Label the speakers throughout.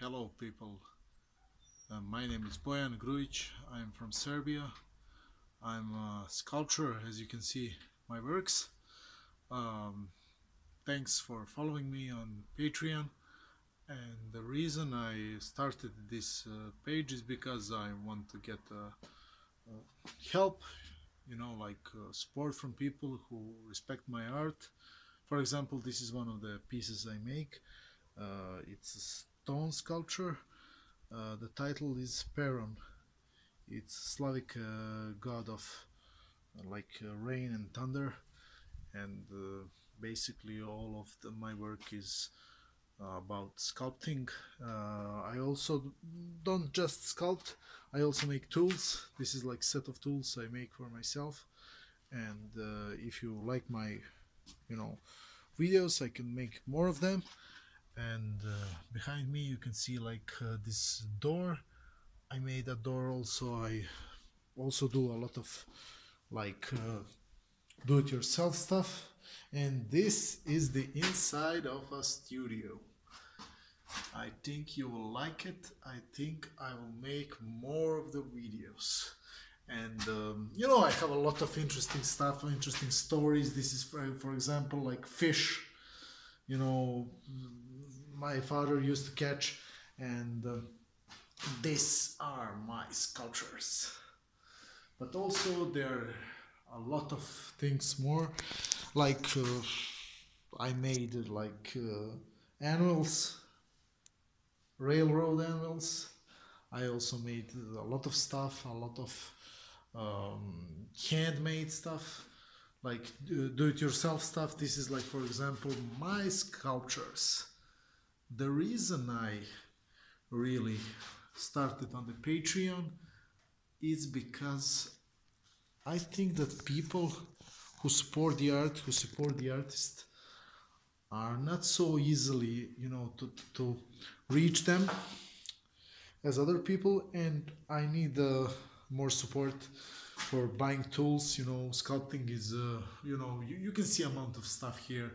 Speaker 1: Hello people, my name is Bojan Grujic. I'm from Serbia. I'm a sculptor, as you can see my works. Um, Thanks for following me on Patreon. And the reason I started this page is because I want to get help, support from people who respect my art. For example, this is one of the pieces I make. It's a stone sculpture. The title is Peron. It's Slavic god of rain and thunder, and basically all of my work is about sculpting. I also don't just sculpt, I also make tools. This is like set of tools I make for myself, and if you like my videos, I can make more of them. And behind me you can see this door. I made a door also. I also do a lot of do-it-yourself stuff, and this is the inside of a studio. I think you will like it. I think I will make more of the videos. And I have a lot of interesting stuff, interesting stories. This is for example like fish, my father used to catch, and these are my sculptures. But also there are a lot of things more, I made animals, railroad animals. I also made a lot of stuff, a lot of handmade stuff, do-it-yourself stuff. This is for example my sculptures. The reason I really started on the Patreon is because I think that people who support the art, who support the artist, are not so easily, to reach them as other people, and I need more support for buying tools. Sculpting is, you can see amount of stuff here,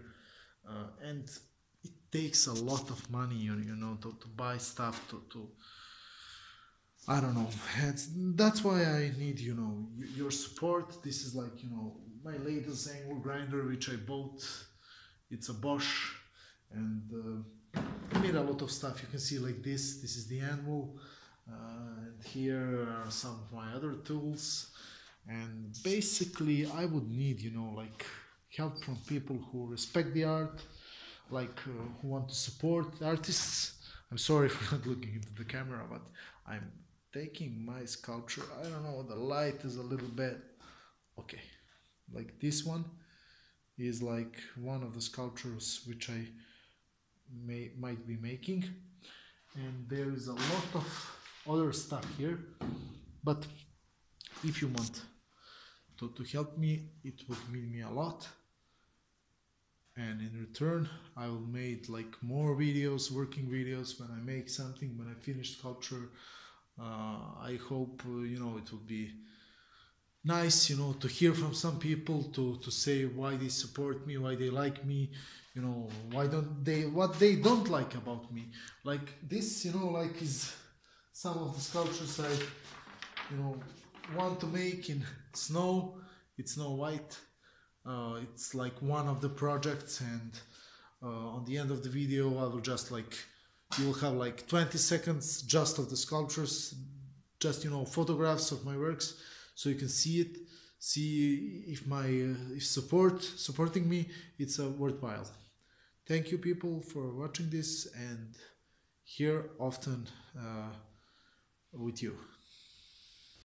Speaker 1: and it takes a lot of money, to buy stuff, to I don't know. That's why I need, your support. This is my latest angle grinder, which I bought. It's a Bosch, and I made a lot of stuff. You can see this. This is the anvil, and here are some of my other tools. And basically, I would need, help from people who respect the art, who want to support artists. I'm sorry for not looking into the camera, but I'm taking my sculpture. I don't know, the light is a little bit okay. This one is one of the sculptures which I might be making, and there is a lot of other stuff here. But if you want to help me, it would mean me a lot, and in return I will make more videos, working videos, when I make something, when I finish sculpture. I hope it will be nice, to hear from some people, to say why they support me, why they like me, why don't they, what they don't like about me. This, is some of the sculptures I want to make in snow. It's Snow White. It's one of the projects, and on the end of the video I will just you will have 20 seconds just of the sculptures, just photographs of my works, so you can see it, see if my if supporting me, it's worthwhile. Thank you people for watching this, and here often with you.